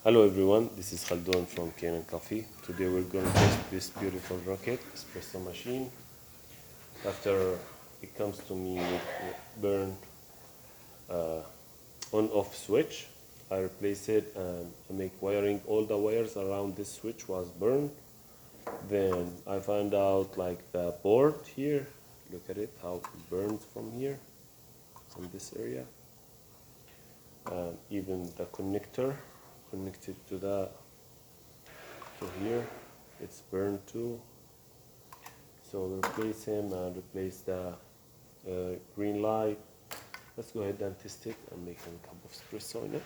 Hello everyone, this is Khaldun from Kanen Coffee. Today we're going to test this beautiful rocket espresso machine. After it comes to me with burn on-off switch, I replace it and I make wiring. All the wires around this switch was burned. Then I found out like the board here, look at it, how it burns from here, from this area. And even the connector connected to here, it's burned too. So we replace him and replace the green light. Let's go ahead and test it and make a cup of espresso in it.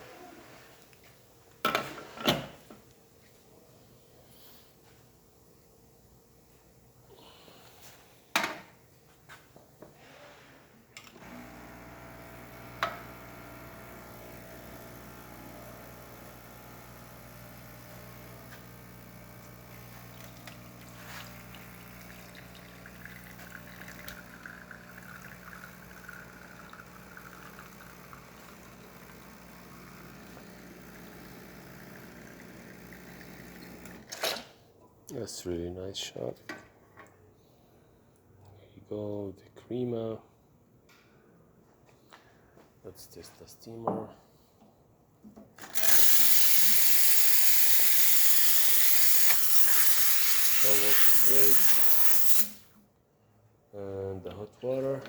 That's really nice shot. Here you go, the crema. Let's test the steamer. That works great. And the hot water.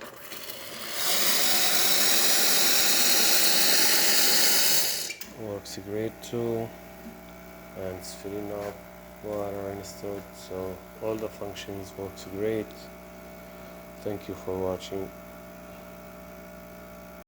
Works great too. And it's filling up water installed, so all the functions works great. Thank you for watching.